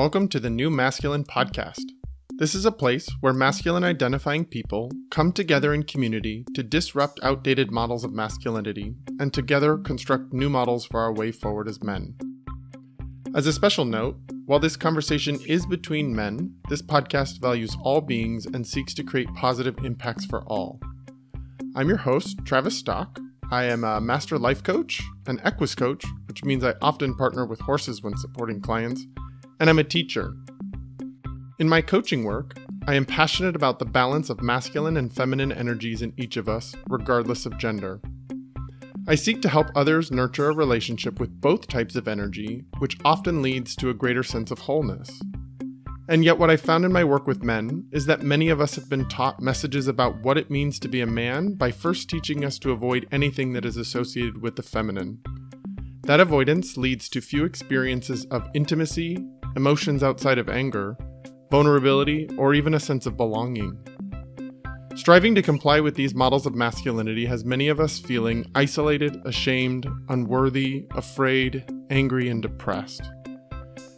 Welcome to the New Masculine Podcast. This is a place where masculine identifying people come together in community to disrupt outdated models of masculinity and together construct new models for our way forward as men. As a special note, while this conversation is between men, this podcast values all beings and seeks to create positive impacts for all. I'm your host, Travis Stock. I am a master life coach, an equus coach, which means I often partner with horses when supporting clients, and I'm a teacher. In my coaching work, I am passionate about the balance of masculine and feminine energies in each of us, regardless of gender. I seek to help others nurture a relationship with both types of energy, which often leads to a greater sense of wholeness. And yet what I found in my work with men is that many of us have been taught messages about what it means to be a man by first teaching us to avoid anything that is associated with the feminine. That avoidance leads to few experiences of intimacy, emotions outside of anger, vulnerability, or even a sense of belonging. Striving to comply with these models of masculinity has many of us feeling isolated, ashamed, unworthy, afraid, angry, and depressed.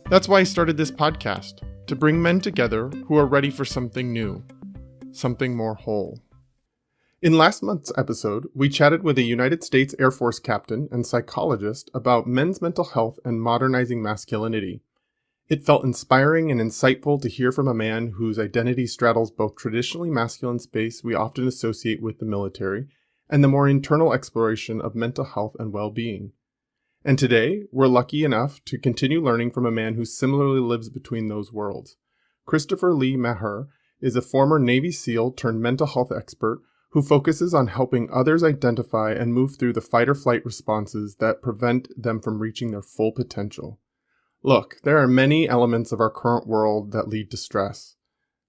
That's why I started this podcast, to bring men together who are ready for something new, something more whole. In last month's episode, we chatted with a United States Air Force captain and psychologist about men's mental health and modernizing masculinity. It felt inspiring and insightful to hear from a man whose identity straddles both traditionally masculine space we often associate with the military and the more internal exploration of mental health and well-being. And today, we're lucky enough to continue learning from a man who similarly lives between those worlds. Christopher Lee Maher is a former Navy SEAL turned mental health expert who focuses on helping others identify and move through the fight-or-flight responses that prevent them from reaching their full potential. Look, there are many elements of our current world that lead to stress.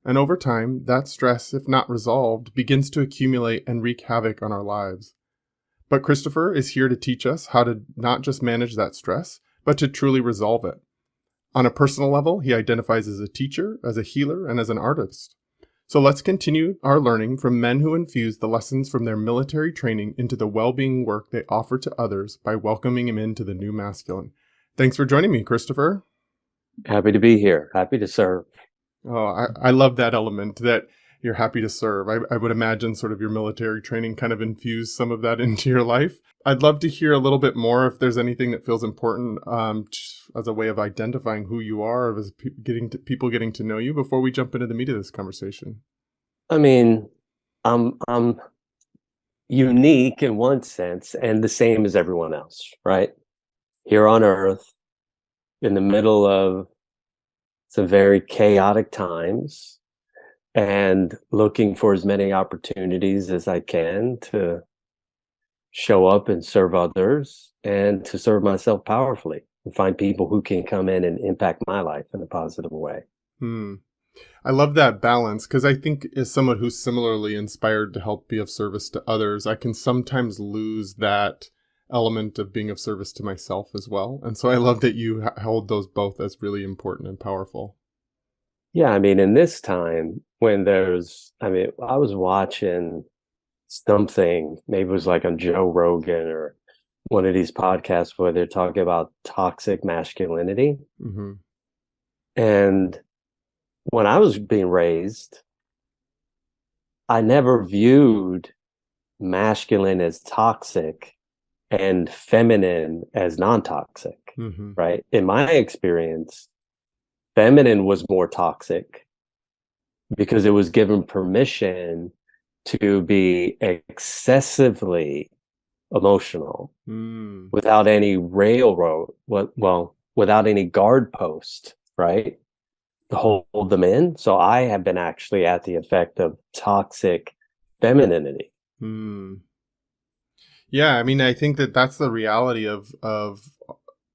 And over time, that stress, if not resolved, begins to accumulate and wreak havoc on our lives. But Christopher is here to teach us how to not just manage that stress, but to truly resolve it. On a personal level, he identifies as a teacher, as a healer, and as an artist. So let's continue our learning from men who infuse the lessons from their military training into the well-being work they offer to others by welcoming him into the new masculine. Thanks for joining me, Christopher. Happy to be here. Happy to serve. Oh, I love that element that you're happy to serve. I would imagine sort of your military training kind of infused some of that into your life. I'd love to hear a little bit more if there's anything that feels important as a way of identifying who you are, or as people getting to know you before we jump into the meat of this conversation. I mean, I'm unique in one sense and the same as everyone else, right? Here on Earth, in the middle of some very chaotic times, and looking for as many opportunities as I can to show up and serve others and to serve myself powerfully and find people who can come in and impact my life in a positive way. I love that balance because I think as someone who's similarly inspired to help be of service to others, I can sometimes lose that element of being of service to myself as well. And so I love that you hold those both as really important and powerful. Yeah, I mean, in this time when I was watching something, maybe it was like on Joe Rogan or one of these podcasts where they're talking about toxic masculinity. Mm-hmm. And when I was being raised, I never viewed masculine as toxic and feminine as non-toxic, mm-hmm. right? In my experience, feminine was more toxic because it was given permission to be excessively emotional without any without any guard post, right? To hold them in. So I have been actually at the effect of toxic femininity. Yeah, I mean, I think that's the reality of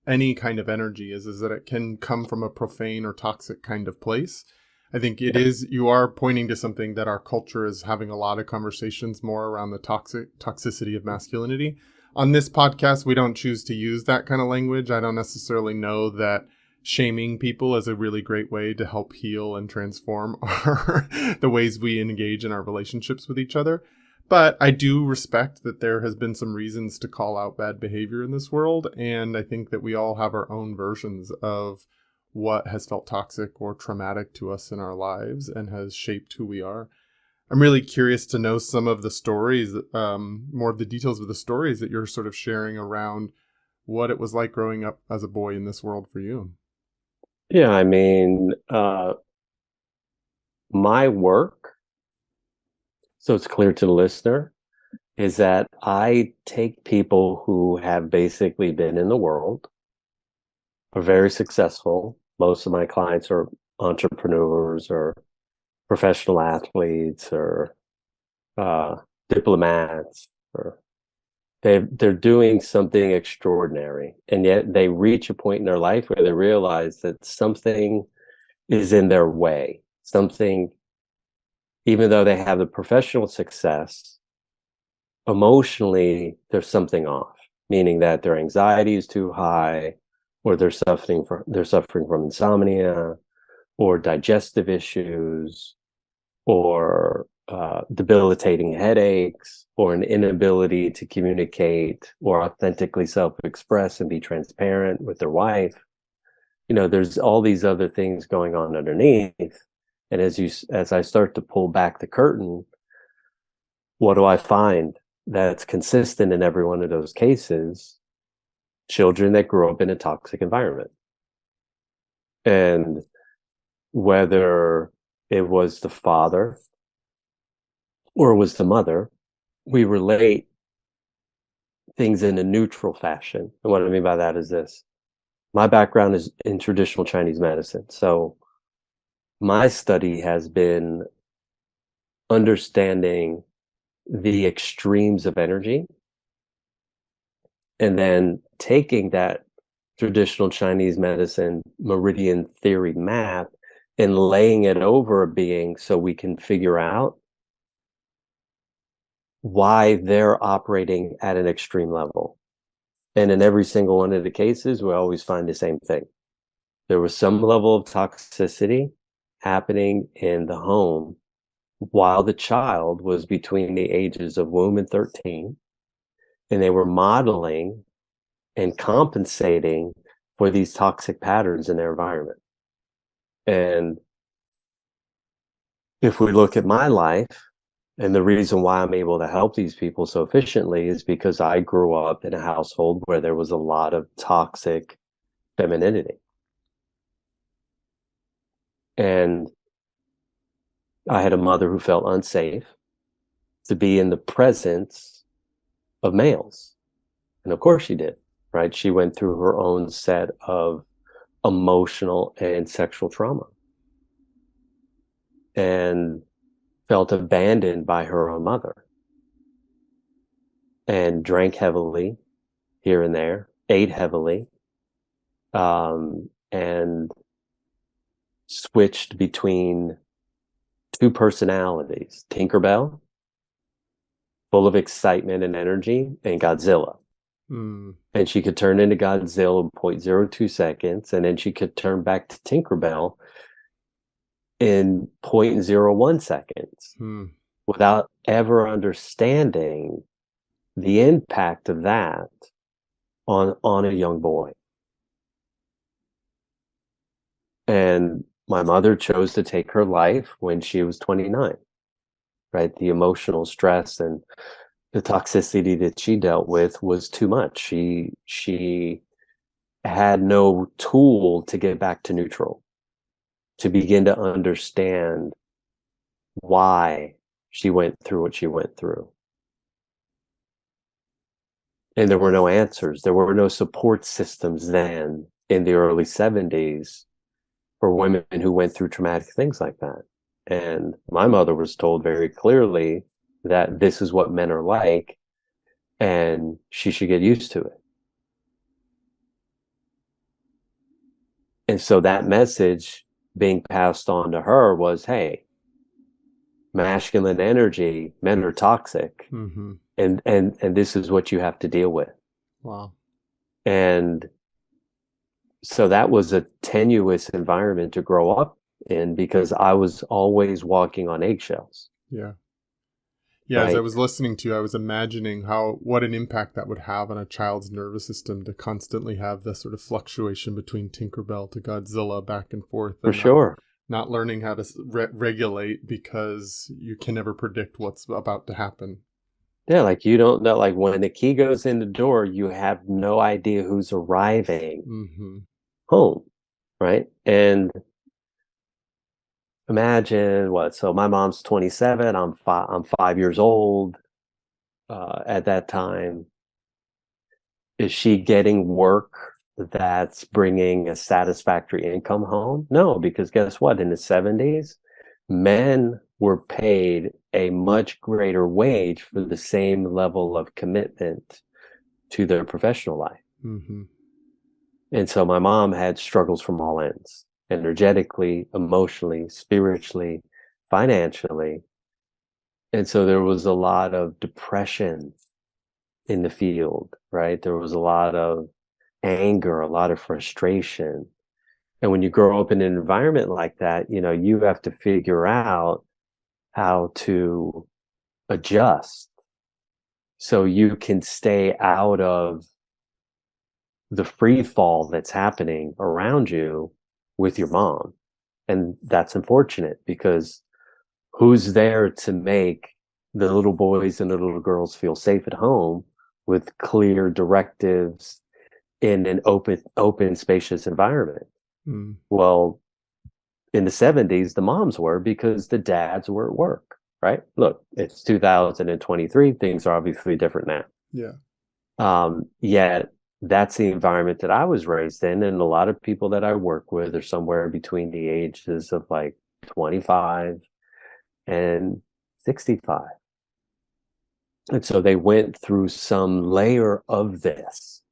any kind of energy is that it can come from a profane or toxic kind of place. I think you are pointing to something that our culture is having a lot of conversations more around the toxicity of masculinity. On this podcast, we don't choose to use that kind of language. I don't necessarily know that shaming people is a really great way to help heal and transform the ways we engage in our relationships with each other. But I do respect that there has been some reasons to call out bad behavior in this world. And I think that we all have our own versions of what has felt toxic or traumatic to us in our lives and has shaped who we are. I'm really curious to know some of the stories, more of the details of the stories that you're sort of sharing around what it was like growing up as a boy in this world for you. Yeah, I mean, my work, so it's clear to the listener, is that I take people who have basically been in the world, are very successful. Most of my clients are entrepreneurs or professional athletes or uh, diplomats, or they're doing something extraordinary, and yet they reach a point in their life where they realize that something is in their way. Something, even though they have the professional success, emotionally there's something off, meaning that their anxiety is too high, or they're suffering from insomnia, or digestive issues, or debilitating headaches, or an inability to communicate or authentically self-express and be transparent with their wife. There's all these other things going on underneath. And as I start to pull back the curtain, what do I find that's consistent in every one of those cases? Children that grew up in a toxic environment. And whether it was the father or it was the mother, we relate things in a neutral fashion. And what I mean by that is this. My background is in traditional Chinese medicine. So my study has been understanding the extremes of energy, and then taking that traditional Chinese medicine meridian theory map and laying it over a being so we can figure out why they're operating at an extreme level. And in every single one of the cases, we always find the same thing. There was some level of toxicity happening in the home while the child was between the ages of womb and 13, and they were modeling and compensating for these toxic patterns in their environment. And if we look at my life, and the reason why I'm able to help these people so efficiently is because I grew up in a household where there was a lot of toxic femininity. And I had a mother who felt unsafe to be in the presence of males. And of course she did, right? She went through her own set of emotional and sexual trauma and felt abandoned by her own mother, and drank heavily here and there, ate heavily, and switched between two personalities: Tinkerbell, full of excitement and energy, and Godzilla. Mm. And she could turn into Godzilla in 0.02 seconds, and then she could turn back to Tinkerbell in 0.01 seconds without ever understanding the impact of that on a young boy. And my mother chose to take her life when she was 29, right? The emotional stress and the toxicity that she dealt with was too much. She had no tool to get back to neutral, to begin to understand why she went through what she went through. And there were no answers. There were no support systems then in the early 70s for women who went through traumatic things like that. And my mother was told very clearly that this is what men are like, and she should get used to it. And so that message being passed on to her was, hey, masculine energy, men are toxic, and this is what you have to deal with. Wow. And so that was a tenuous environment to grow up in, because I was always walking on eggshells. Yeah. Yeah, as I right? was listening to you, I was imagining what an impact that would have on a child's nervous system to constantly have this sort of fluctuation between Tinkerbell to Godzilla back and forth, For and sure. not learning how to regulate because you can never predict what's about to happen. Yeah, like you don't know, like when the key goes in the door, you have no idea who's arriving Mm-hmm. home, right? And imagine what? So my mom's 27. I'm 5 years old at that time. Is she getting work that's bringing a satisfactory income home? No, because guess what? In the 70s, men were paid a much greater wage for the same level of commitment to their professional life. Mm-hmm. And so my mom had struggles from all ends, energetically, emotionally, spiritually, financially. And so there was a lot of depression in the field, right? There was a lot of anger, a lot of frustration. And when you grow up in an environment like that, you have to figure out how to adjust so you can stay out of the free fall that's happening around you with your mom. And that's unfortunate because who's there to make the little boys and the little girls feel safe at home with clear directives in an open, spacious environment? Mm. Well, in the 70s, the moms were because the dads were at work, right? Look, it's 2023. Things are obviously different now. Yeah. Yet that's the environment that I was raised in. And a lot of people that I work with are somewhere between the ages of like 25 and 65. And so they went through some layer of this.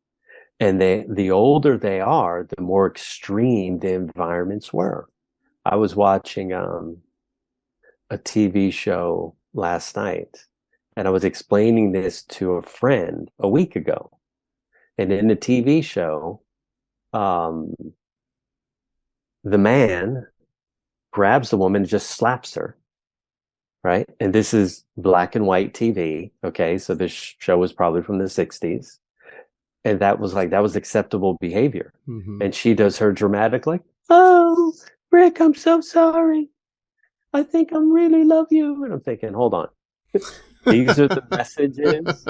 And the older they are, the more extreme the environments were. I was watching a TV show last night, and I was explaining this to a friend a week ago. And in the TV show, um, the man grabs the woman and just slaps her, right? And this is black and white TV. Okay, so this show was probably from the 60s. And that was acceptable behavior. Mm-hmm. And she does her dramatic, like, oh, Rick, I'm so sorry. I think I really love you. And I'm thinking, hold on. These are the messages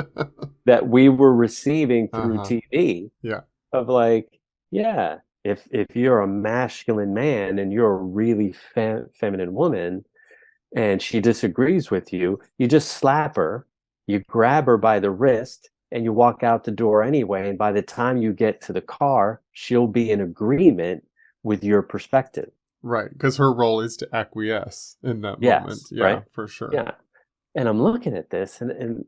that we were receiving through Uh-huh. TV Yeah. of like, yeah, if you're a masculine man and you're a really feminine woman and she disagrees with you, you just slap her, you grab her by the wrist, and you walk out the door anyway. And by the time you get to the car, she'll be in agreement with your perspective. Right. Because her role is to acquiesce in that moment. Yes, Yeah, right? for sure. Yeah. And I'm looking at this and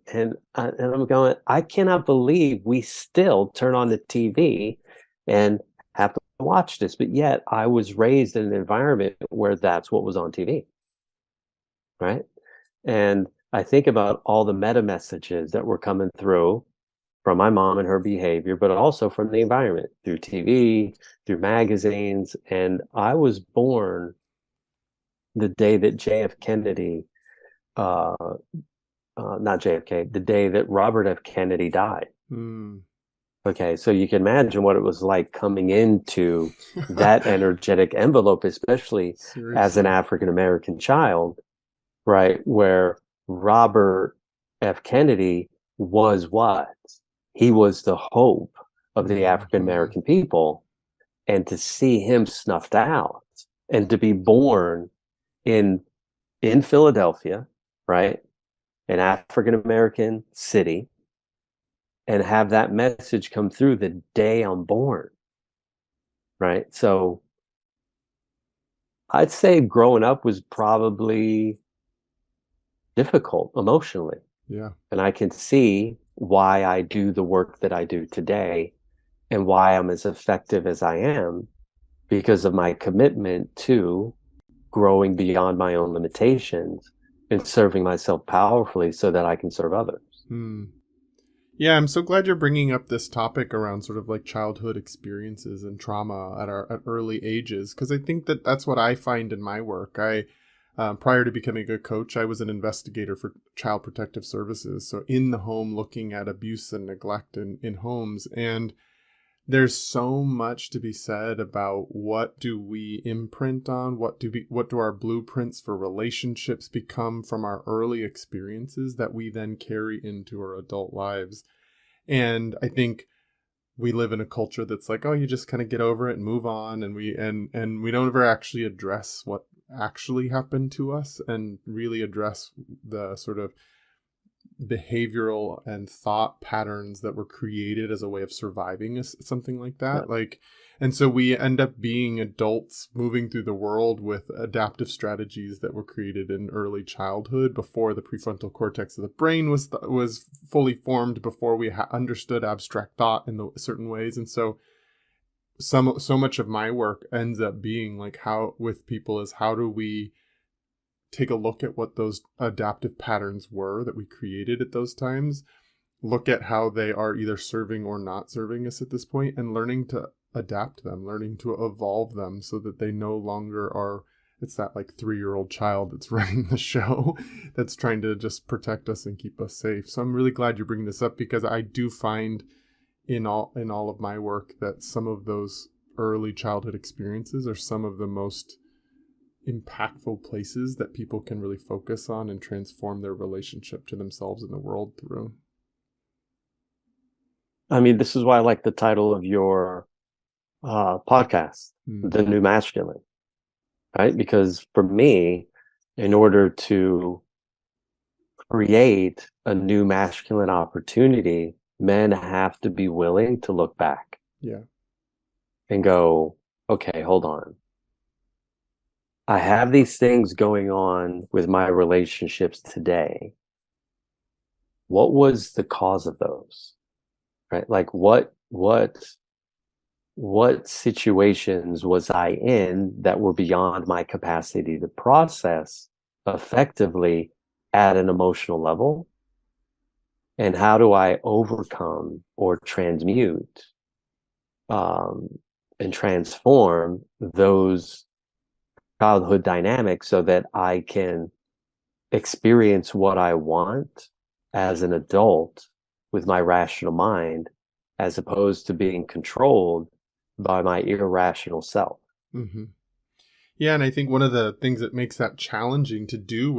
I'm going, I cannot believe we still turn on the TV and have to watch this. But yet I was raised in an environment where that's what was on TV. Right. And I think about all the meta messages that were coming through from my mom and her behavior, but also from the environment through TV, through magazines. And I was born the day that JF Kennedy, uh, not JFK, the day that Robert F. Kennedy died. Mm. Okay, so you can imagine what it was like coming into that energetic envelope, especially as an Seriously. African American child, right? Where Robert F. Kennedy was what? He was the hope of the African Mm-hmm. American people. And to see him snuffed out and to be born in Philadelphia, right? An African American city, and have that message come through the day I'm born, right? So I'd say growing up was probably difficult emotionally. Yeah. And I can see why I do the work that I do today and why I'm as effective as I am because of my commitment to growing beyond my own limitations and serving myself powerfully so that I can serve others. Hmm. Yeah, I'm so glad you're bringing up this topic around sort of like childhood experiences and trauma at early ages, because I think that that's what I find in my work. Prior to becoming a coach, I was an investigator for Child Protective Services. So in the home, looking at abuse and neglect in homes. And there's so much to be said about what do we imprint on, what do our blueprints for relationships become from our early experiences that we then carry into our adult lives. And I think we live in a culture that's like, oh, you just kind of get over it and move on, and we don't ever actually address what actually happened to us and really address the sort of behavioral and thought patterns that were created as a way of surviving something like that. Yeah. And so we end up being adults moving through the world with adaptive strategies that were created in early childhood before the prefrontal cortex of the brain was fully formed, before we understood abstract thought in certain ways. And so so much of my work ends up being like, how with people is, how do we take a look at what those adaptive patterns were that we created at those times, look at how they are either serving or not serving us at this point, and learning to adapt them, learning to evolve them so that they no longer are, it's that like 3-year-old child that's running the show that's trying to just protect us and keep us safe. So I'm really glad you're bringing this up, because I do find in all of my work that some of those early childhood experiences are some of the most impactful places that people can really focus on and transform their relationship to themselves and the world through. I mean, this is why I like the title of your podcast, The New Masculine, right? Because for me, in order to create a new masculine opportunity, men have to be willing to look back. Yeah. And go, okay, hold on. I have these things going on with my relationships today. What was the cause of those? Right? Like what situations was I in that were beyond my capacity to process effectively at an emotional level? And how do I overcome or transmute and transform those childhood dynamics so that I can experience what I want as an adult with my rational mind, as opposed to being controlled by my irrational self. Mm-hmm. Yeah, and I think one of the things that makes that challenging to do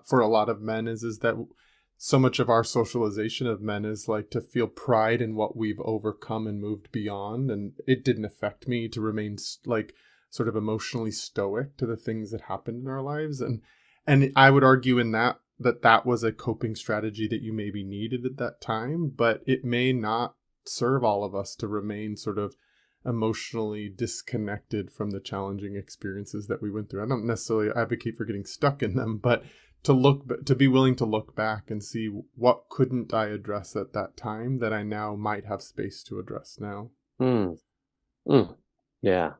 for a lot of men is that so much of our socialization of men is like to feel pride in what we've overcome and moved beyond, and it didn't affect me to remain like sort of emotionally stoic to the things that happened in our lives. And I would argue in that was a coping strategy that you maybe needed at that time, but it may not serve all of us to remain sort of emotionally disconnected from the challenging experiences that we went through. I don't necessarily advocate for getting stuck in them, but to be willing to look back and see what couldn't I address at that time that I now might have space to address now. Yeah.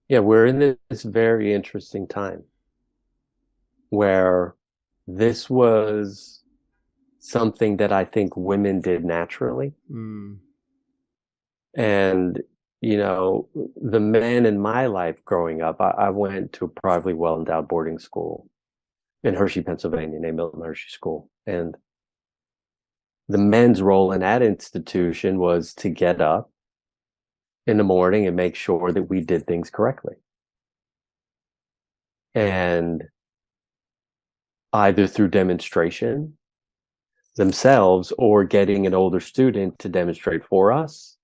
Yeah, we're in this very interesting time where this was something that I think women did naturally. And, you know, the men in my life growing up, I went to a privately well-endowed boarding school in Hershey, Pennsylvania, named Milton Hershey School. And the men's role in that institution was to get up in the morning and make sure that we did things correctly. And either through demonstration themselves or getting an older student to demonstrate for us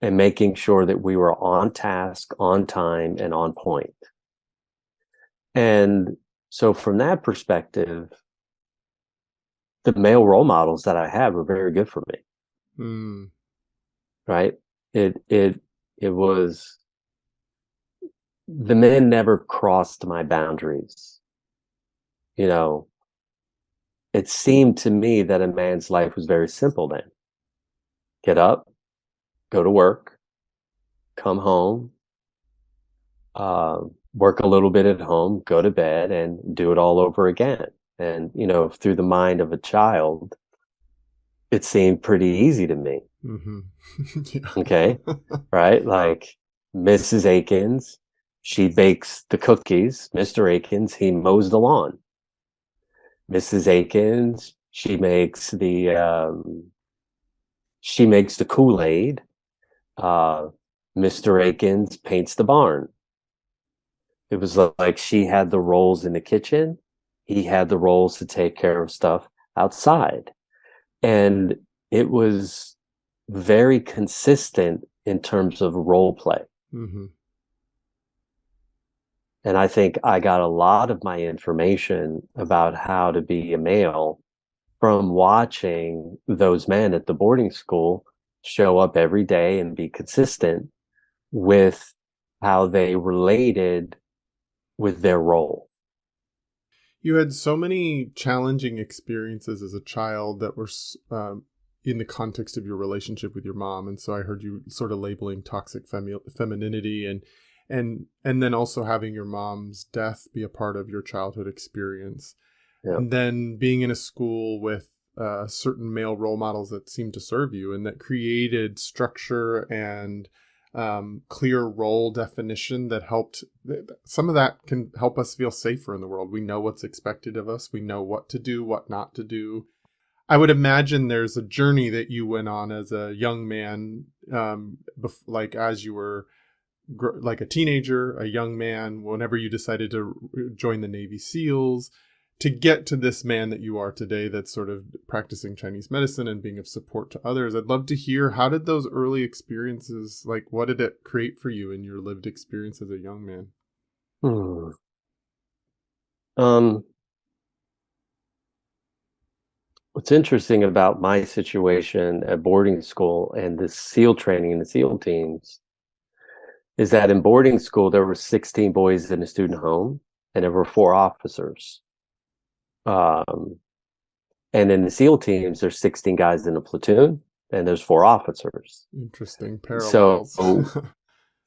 and making sure that we were on task, on time, and on point. And so from that perspective, the male role models that I had were very good for me. Right? It was, the men never crossed my boundaries. You know, it seemed to me that a man's life was very simple then. Get up, go to work, come home, work a little bit at home, go to bed, and do it all over again. And, you know, through the mind of a child, it seemed pretty easy to me. Yeah. Okay. Right. Like Mrs. Akins, She bakes the cookies. Mr. Akins, he mows the lawn. Mrs. Akins, she makes the Kool-Aid. Mr. Akins paints the barn. It was like she had the roles in the kitchen. He had the roles to take care of stuff outside. And it was very consistent in terms of role play. Mm-hmm. And I think I got a lot of my information about how to be a male from watching those men at the boarding school show up every day and be consistent with how they related with their role. You had so many challenging experiences as a child that were in the context of your relationship with your mom, and so I heard you sort of labeling toxic femininity, and then also having your mom's death be a part of your childhood experience, Yeah. and then being in a school with certain male role models that seemed to serve you and that created structure and clear role definition that helped. Some of that can help us feel safer in the world. We know what's expected of us. We know what to do, what not to do. I would imagine there's a journey that you went on as a young man, like as you were like a teenager, a young man, whenever you decided to join the Navy SEALs, to get to this man that you are today that's sort of practicing Chinese medicine and being of support to others. I'd love to hear, how did those early experiences, like what did it create for you in your lived experience as a young man? Hmm. Um, what's interesting about my situation at boarding school and the SEAL training and the SEAL teams is that in boarding school, there were 16 boys in a student home and there were 4 officers. And in the SEAL teams, there's 16 guys in a platoon and there's 4 officers. Interesting So,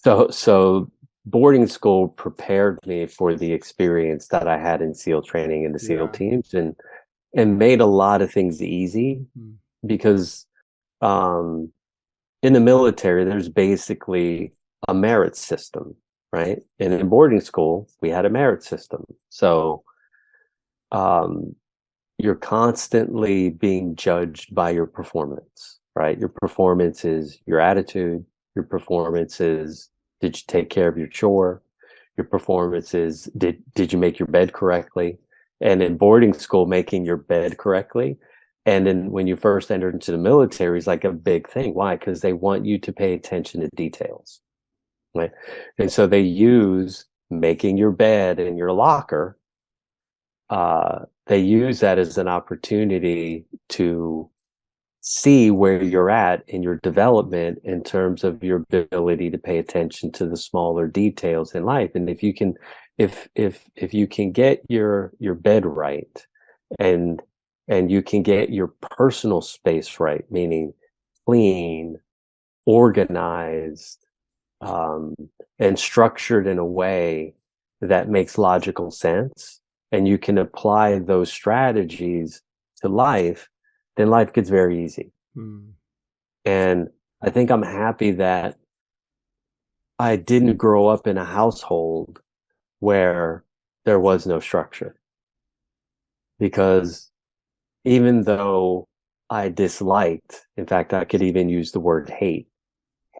parallels. so boarding school prepared me for the experience that I had in SEAL training and the SEAL Yeah. teams, and made a lot of things easy because in the military, there's basically a merit system, right? And in boarding school, we had a merit system. So um, you're constantly being judged by your performance, right? Your performance is your attitude. Your performance is, did you take care of your chore? Your performance is, did you make your bed correctly? And in boarding school, making your bed correctly. And then when you first entered into the military is like a big thing. Why? Because they want you to pay attention to details, right? And so they use making your bed in your locker. They use that as an opportunity to see where you're at in your development in terms of your ability to pay attention to the smaller details in life. And if you can, if you can get your bed right, and you can get your personal space right, meaning clean, organized, um, and structured in a way that makes logical sense, and you can apply those strategies to life, then life gets very easy. And I think I'm happy that I didn't grow up in a household where there was no structure. Because even though I disliked, in fact, I could even use the word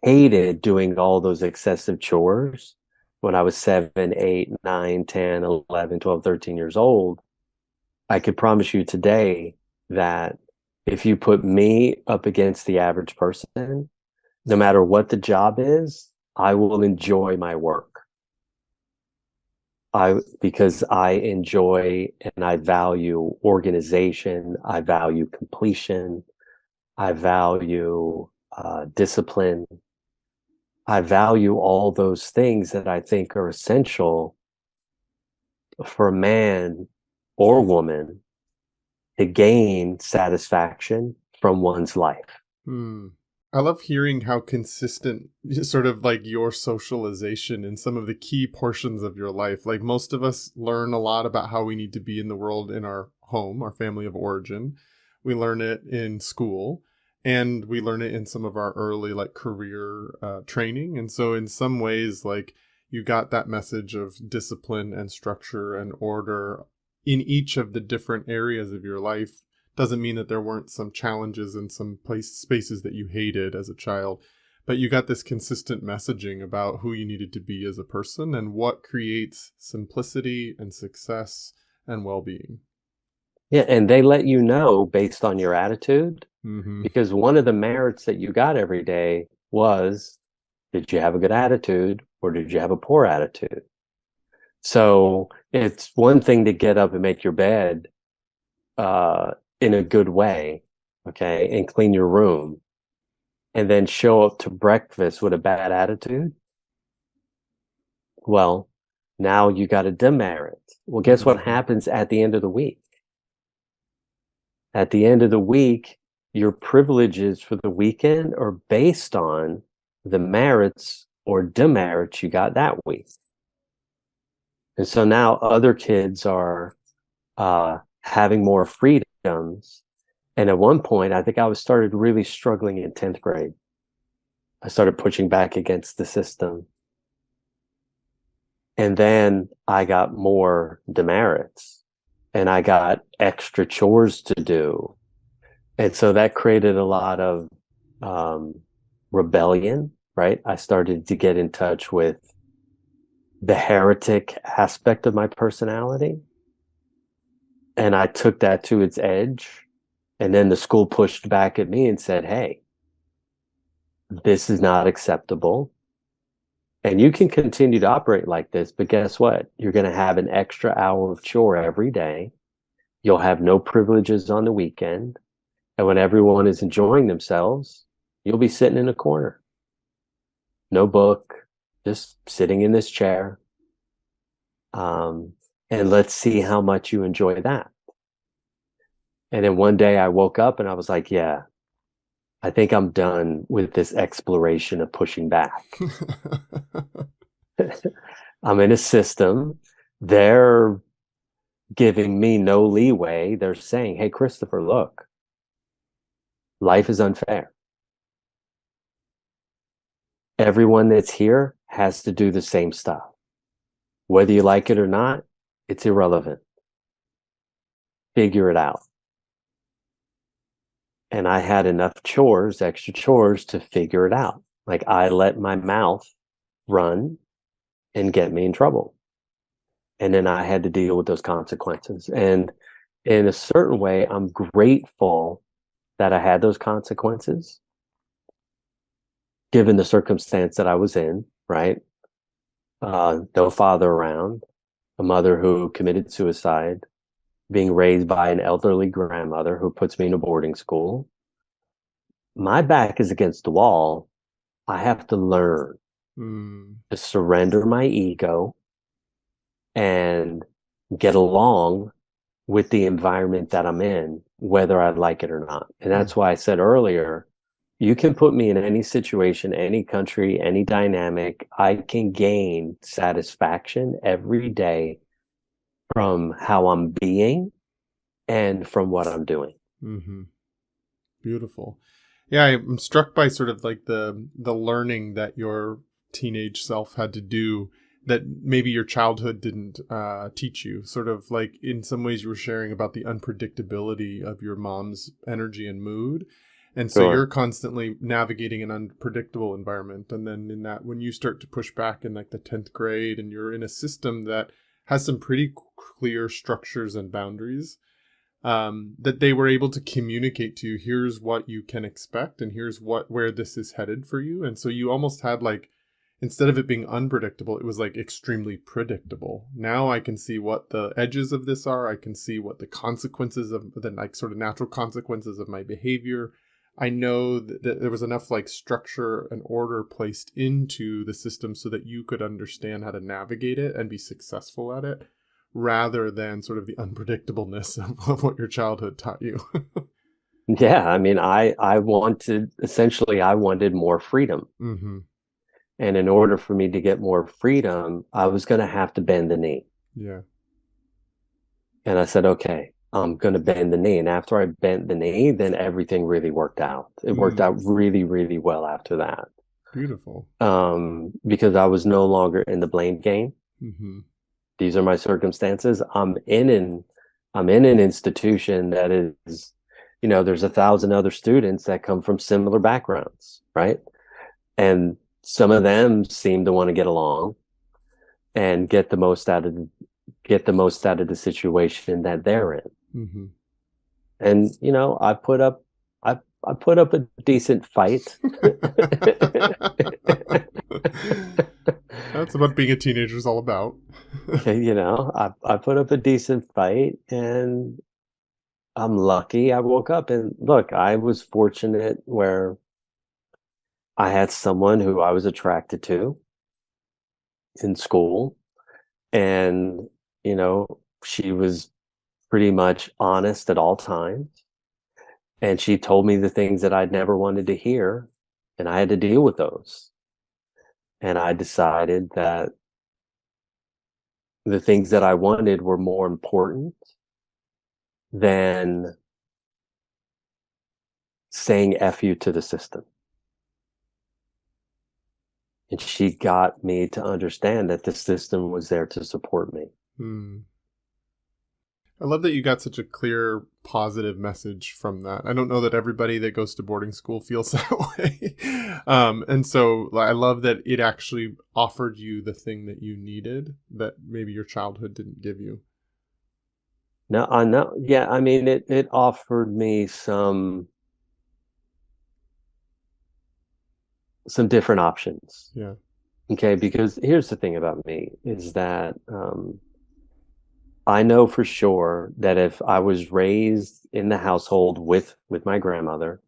hated doing all those excessive chores when I was 7, 8, 9, 10, 11, 12, 13 years old, I could promise you today that if you put me up against the average person, no matter what the job is, I will enjoy my work. Because I enjoy and I value organization, I value completion, I value discipline, I value all those things that I think are essential for a man or woman to gain satisfaction from one's life. I love hearing how consistent sort of like your socialization in some of the key portions of your life. Like most of us learn a lot about how we need to be in the world in our home, our family of origin. We learn it in school, and we learn it in some of our early like career training. And so in some ways, like you got that message of discipline and structure and order in each of the different areas of your life. Doesn't mean that there weren't some challenges and some spaces that you hated as a child, but you got this consistent messaging about who you needed to be as a person and what creates simplicity and success and well-being. Yeah, and they let you know based on your attitude, Mm-hmm. because one of the merits that you got every day was, did you have a good attitude or did you have a poor attitude? So it's one thing to get up and make your bed in a good way, okay, and clean your room, and then show up to breakfast with a bad attitude. Well, now you got a demerit. Well, guess what Mm-hmm. happens at the end of the week? At the end of the week, your privileges for the weekend are based on the merits or demerits you got that week. And so now other kids are having more freedoms. And at one point, I think I was started really struggling in 10th grade. I started pushing back against the system. And then I got more demerits and I got extra chores to do. And so that created a lot of um, rebellion, right? I started to get in touch with the heretic aspect of my personality. And I took that to its edge. And then the school pushed back at me and said, hey, this is not acceptable. And you can continue to operate like this, but guess what? You're going to have an extra hour of chore every day. You'll have no privileges on the weekend. And when everyone is enjoying themselves, you'll be sitting in a corner. No book, just sitting in this chair. And let's see how much you enjoy that. And then one day I woke up and I was like, yeah, I think I'm done with this exploration of pushing back. I'm in a system. They're giving me no leeway. They're saying, hey, Christopher, look, life is unfair. Everyone that's here has to do the same stuff. Whether you like it or not, it's irrelevant. Figure it out. And I had enough chores, extra chores, to figure it out. Like I let my mouth run and get me in trouble. And then I had to deal with those consequences. And in a certain way, I'm grateful that I had those consequences, given the circumstance that I was in, right? No father around, a mother who committed suicide, being raised by an elderly grandmother who puts me in a boarding school. My back is against the wall. I have to learn to surrender my ego and get along with the environment that I'm in, whether I like it or not. And that's why I said earlier, you can put me in any situation, any country, any dynamic. I can gain satisfaction every day from how I'm being and from what I'm doing. Mm-hmm. Beautiful. Yeah, I'm struck by sort of like the learning that your teenage self had to do that maybe your childhood didn't teach you. Sort of like in some ways you were sharing about the unpredictability of your mom's energy and mood. And so you're Sure. constantly navigating an unpredictable environment. And then in that, when you start to push back in like the 10th grade and you're in a system that has some pretty clear structures and boundaries, that they were able to communicate to you, here's what you can expect and here's where this is headed for you. And so you almost had like, instead of it being unpredictable, it was like extremely predictable. Now I can see what the edges of this are. I can see what the consequences of the like sort of natural consequences of my behavior. I know that there was enough like structure and order placed into the system so that you could understand how to navigate it and be successful at it, rather than sort of the unpredictableness of what your childhood taught you. Yeah. I mean, I wanted more freedom. Mm-hmm. And in order for me to get more freedom, I was going to have to bend the knee. Yeah. And I said, okay, I'm going to bend the knee. And after I bent the knee, then everything really worked out. It worked out really, really well after that. Beautiful. Because I was no longer in the blame game. Mm-hmm. These are my circumstances. I'm in an institution that is, there's 1,000 other students that come from similar backgrounds, right? And some of them seem to want to get along and get the most out of the situation that they're in. Mm-hmm. And I put up a decent fight. That's what being a teenager is all about. I put up a decent fight, and I'm lucky I woke up. And look, I was fortunate where I had someone who I was attracted to in school, and she was pretty much honest at all times, and she told me the things that I'd never wanted to hear, and I had to deal with those. And I decided that the things that I wanted were more important than saying F you to the system. And she got me to understand that the system was there to support me. Hmm. I love that you got such a clear, positive message from that. I don't know that everybody that goes to boarding school feels that way. And so I love that it actually offered you the thing that you needed that maybe your childhood didn't give you. Now, I know, yeah, I mean, it offered me some different options. Yeah. Okay, because here's the thing about me is that I know for sure that if I was raised in the household with my grandmother,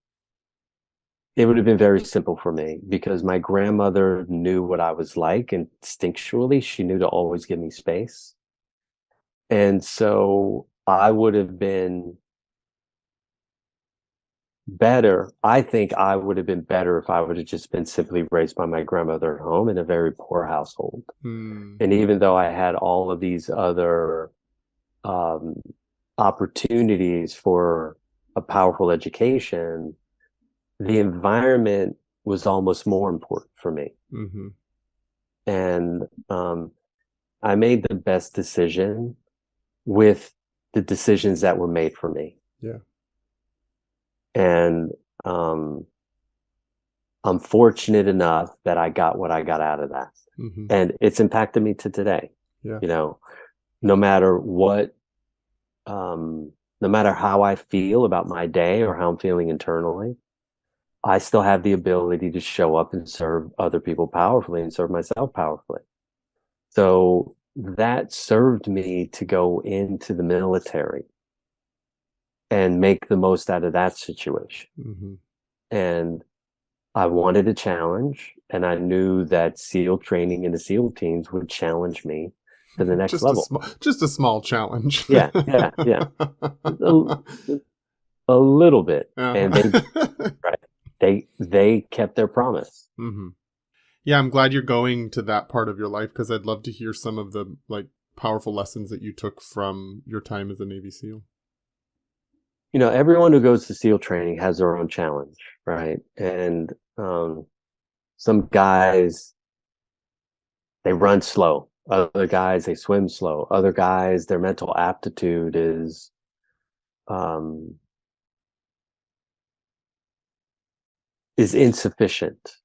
it would have been very simple for me because my grandmother knew what I was like, instinctually she knew to always give me space. And so I would have been better. I think I would have been better if I would have just been simply raised by my grandmother at home in a very poor household. Hmm. And even though I had all of these other um, opportunities for a powerful education, the environment was almost more important for me. Mm-hmm. And I made the best decision with the decisions that were made for me. Yeah. And I'm fortunate enough that I got what I got out of that. Mm-hmm. And it's impacted me to today. Yeah. No matter what, no matter how I feel about my day or how I'm feeling internally, I still have the ability to show up and serve other people powerfully and serve myself powerfully. So that served me to go into the military and make the most out of that situation. Mm-hmm. And I wanted a challenge, and I knew that SEAL training and the SEAL teams would challenge me to the next level. Just a small challenge. Yeah. A, a little bit. And they kept their promise. Mm-hmm. Yeah, I'm glad you're going to that part of your life because I'd love to hear some of the powerful lessons that you took from your time as a Navy SEAL. Everyone who goes to SEAL training has their own challenge, right? And some guys, they run slow. Other guys, they swim slow. Other guys, their mental aptitude is insufficient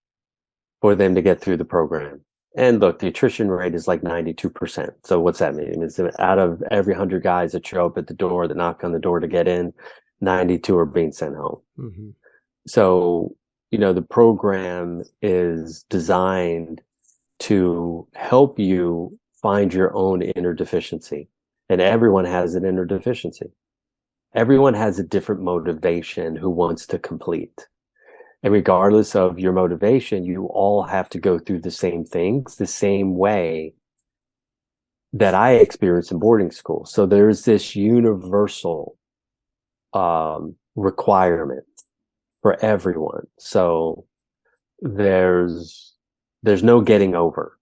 for them to get through the program. And look, the attrition rate is like 92%. So what's that mean? It's out of every 100 guys that show up at the door, that knock on the door to get in, 92 are being sent home. Mm-hmm. So, the program is designed to help you find your own inner deficiency. And everyone has an inner deficiency. Everyone has a different motivation who wants to complete. And regardless of your motivation, you all have to go through the same things the same way that I experienced in boarding school. So there's this universal requirement for everyone. So there's no getting over.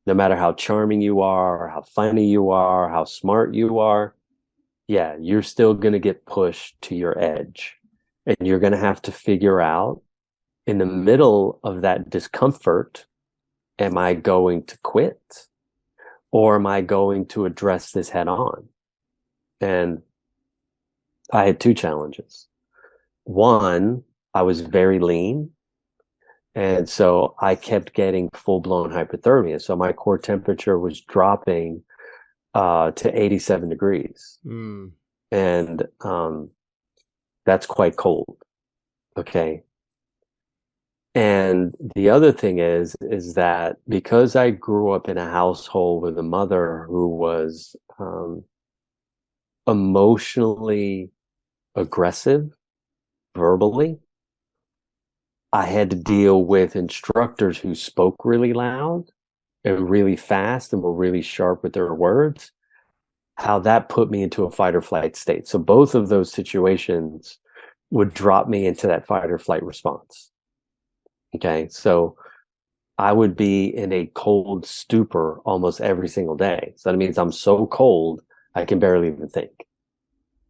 No matter how charming you are, how funny you are, how smart you are, yeah, you're still going to get pushed to your edge. And you're going to have to figure out in the middle of that discomfort, am I going to quit or am I going to address this head on? And I had two challenges. One, I was very lean. And so I kept getting full-blown hypothermia. So my core temperature was dropping to 87 degrees. Mm. And that's quite cold. Okay. And the other thing is that because I grew up in a household with a mother who was emotionally aggressive verbally, I had to deal with instructors who spoke really loud and really fast and were really sharp with their words, how that put me into a fight or flight state. So both of those situations would drop me into that fight or flight response. Okay. So I would be in a cold stupor almost every single day. So that means I'm so cold, I can barely even think.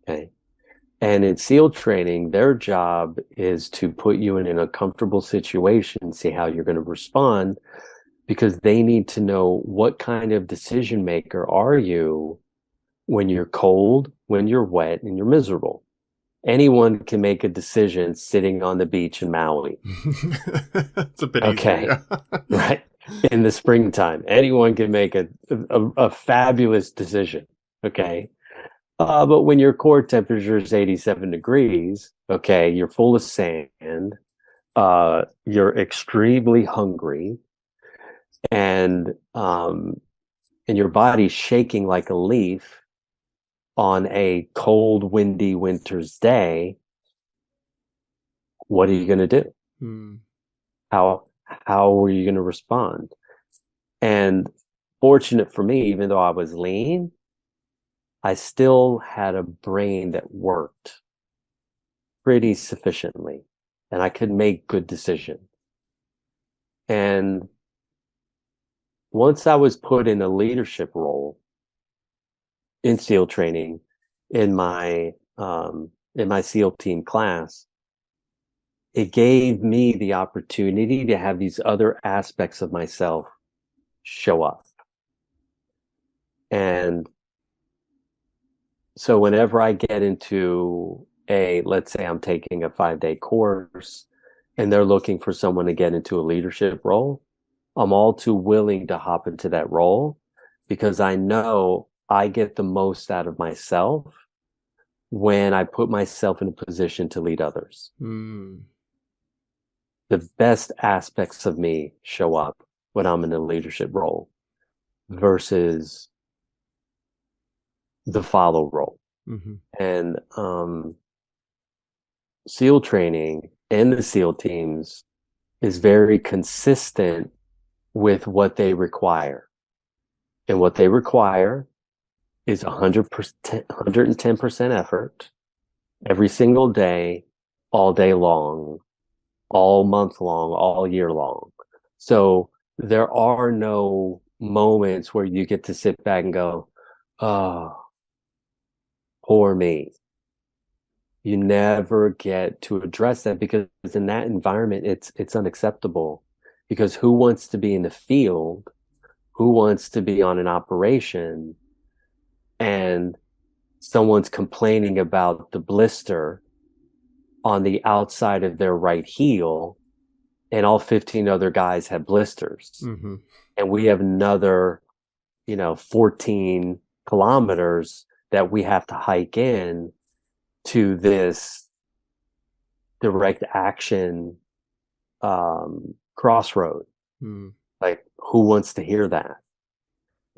Okay. And in SEAL training, their job is to put you in an uncomfortable situation, see how you're going to respond, because they need to know what kind of decision maker are you when you're cold, when you're wet, and you're miserable. Anyone can make a decision sitting on the beach in Maui. It's a bit Okay, easier, yeah. right. In the springtime, anyone can make a fabulous decision. Okay. But when your core temperature is 87 degrees, okay, you're full of sand, you're extremely hungry, and your body's shaking like a leaf on a cold, windy winter's day, what are you going to do? Hmm. How are you going to respond? And fortunate for me, even though I was lean, I still had a brain that worked pretty sufficiently, and I could make good decisions. And once I was put in a leadership role in SEAL training in my SEAL team class, it gave me the opportunity to have these other aspects of myself show up. And so whenever I get into let's say I'm taking a 5-day course and they're looking for someone to get into a leadership role, I'm all too willing to hop into that role because I know I get the most out of myself when I put myself in a position to lead others. Hmm. The best aspects of me show up when I'm in a leadership role versus the follow role. Mm-hmm. And SEAL training and the SEAL teams is very consistent with what they require. And what they require is 100%, 110% effort every single day, all day long, all month long, all year long. So there are no moments where you get to sit back and go, oh, poor me. You never get to address that because in that environment, it's unacceptable. Because who wants to be in the field? Who wants to be on an operation and someone's complaining about the blister on the outside of their right heel and all 15 other guys have blisters Mm-hmm. and we have another 14 kilometers that we have to hike in to this direct action crossroad. Mm. Like, who wants to hear that?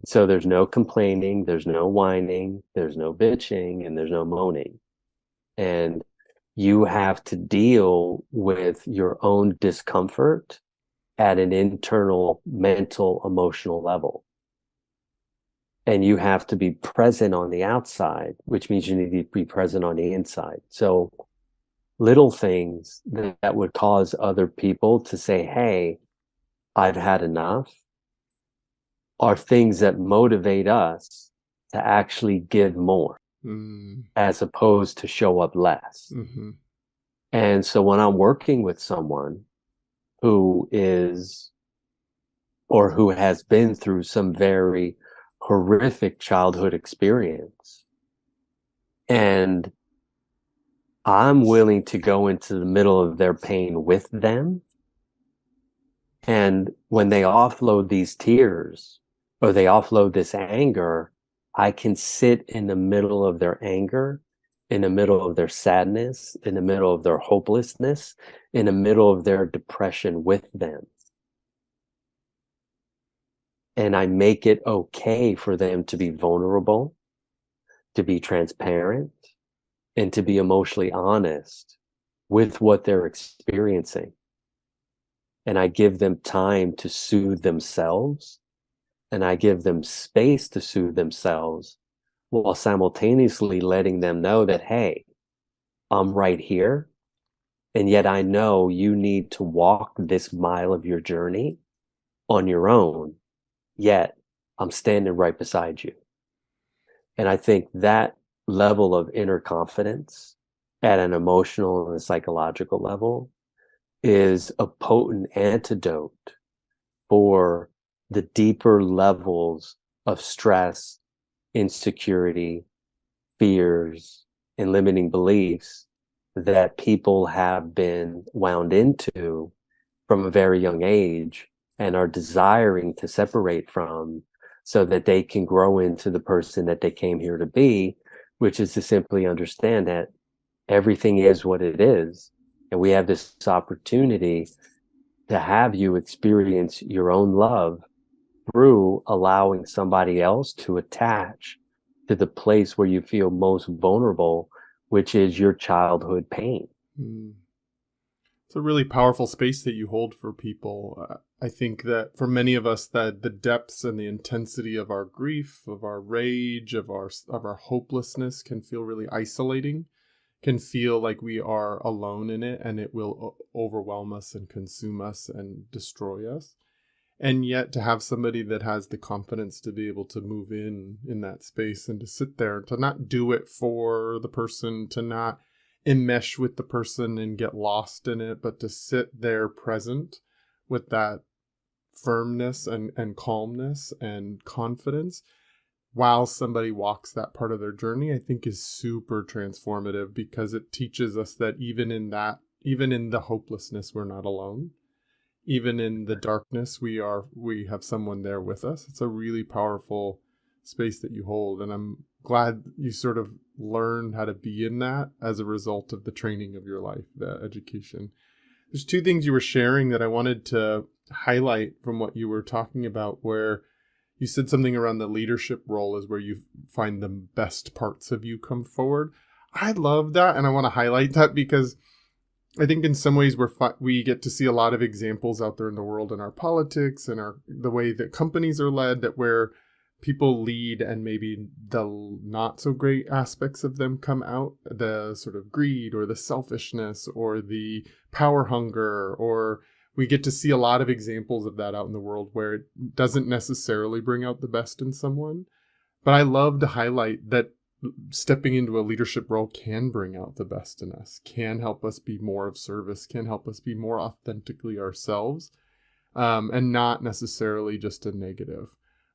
So there's no complaining, there's no whining, there's no bitching, and there's no moaning. And you have to deal with your own discomfort at an internal, mental, emotional level. And you have to be present on the outside, which means you need to be present on the inside. So little things that would cause other people to say, hey, I've had enough, are things that motivate us to actually give more Mm. as opposed to show up less. Mm-hmm. And so when I'm working with someone who is or who has been through some very horrific childhood experience. And I'm willing to go into the middle of their pain with them. And when they offload these tears or they offload this anger, I can sit in the middle of their anger, in the middle of their sadness, in the middle of their hopelessness, in the middle of their depression with them. And I make it okay for them to be vulnerable, to be transparent, and to be emotionally honest with what they're experiencing. And I give them time to soothe themselves, and I give them space to soothe themselves while simultaneously letting them know that, hey, I'm right here. And yet I know you need to walk this mile of your journey on your own. Yet I'm standing right beside you. And I think that level of inner confidence at an emotional and a psychological level is a potent antidote for the deeper levels of stress, insecurity, fears, and limiting beliefs that people have been wound into from a very young age and are desiring to separate from so that they can grow into the person that they came here to be, which is to simply understand that everything is what it is. And we have this opportunity to have you experience your own love through allowing somebody else to attach to the place where you feel most vulnerable, which is your childhood pain. Mm. It's a really powerful space that you hold for people. I think that for many of us, that the depths and the intensity of our grief, of our rage, of our hopelessness can feel really isolating, can feel like we are alone in it, and it will overwhelm us and consume us and destroy us. And yet to have somebody that has the confidence to be able to move in that space and to sit there, to not do it for the person, to not enmesh with the person and get lost in it, but to sit there present with that firmness and calmness and confidence while somebody walks that part of their journey, I think is super transformative, because it teaches us that even in the hopelessness, we're not alone. Even in the darkness, we have someone there with us. It's a really powerful space that you hold, and I'm glad you sort of learned how to be in that as a result of the training of your life, the education. There's two things you were sharing that I wanted to highlight from what you were talking about, where you said something around the leadership role is where you find the best parts of you come forward. I love that, and I want to highlight that because I think in some ways we get to see a lot of examples out there in the world, in our politics and the way that companies are led, that where people lead and maybe the not so great aspects of them come out, the sort of greed or the selfishness or the power hunger, or we get to see a lot of examples of that out in the world where it doesn't necessarily bring out the best in someone. But I love to highlight that stepping into a leadership role can bring out the best in us, can help us be more of service, can help us be more authentically ourselves, and not necessarily just a negative.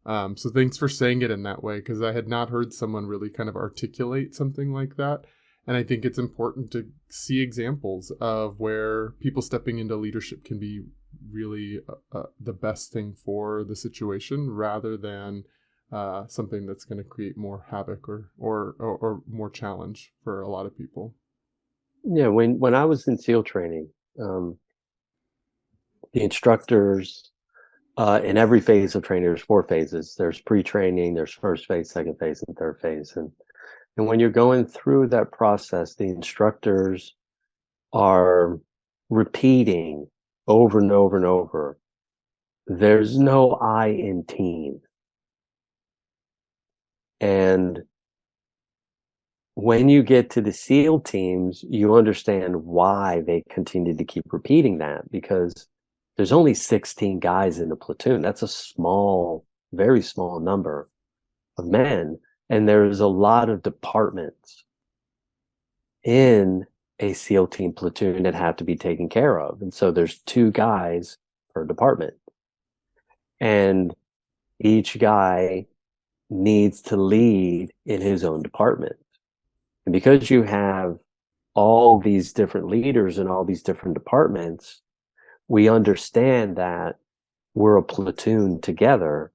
So thanks for saying it in that way, because I had not heard someone really kind of articulate something like that. And I think it's important to see examples of where people stepping into leadership can be really the best thing for the situation, rather than something that's going to create more havoc or more challenge for a lot of people. Yeah, when I was in SEAL training, the instructors in every phase of training, there's 4 phases. There's pre-training, there's first phase, second phase, and third phase. And when you're going through that process, the instructors are repeating over and over and over, there's no I in team. And when you get to the SEAL teams, you understand why they continue to keep repeating that, because there's only 16 guys in the platoon. That's a small, very small number of men. And there's a lot of departments in a SEAL team platoon that have to be taken care of. And so there's 2 guys per department. And each guy needs to lead in his own department. And because you have all these different leaders in all these different departments, we understand that we're a platoon together,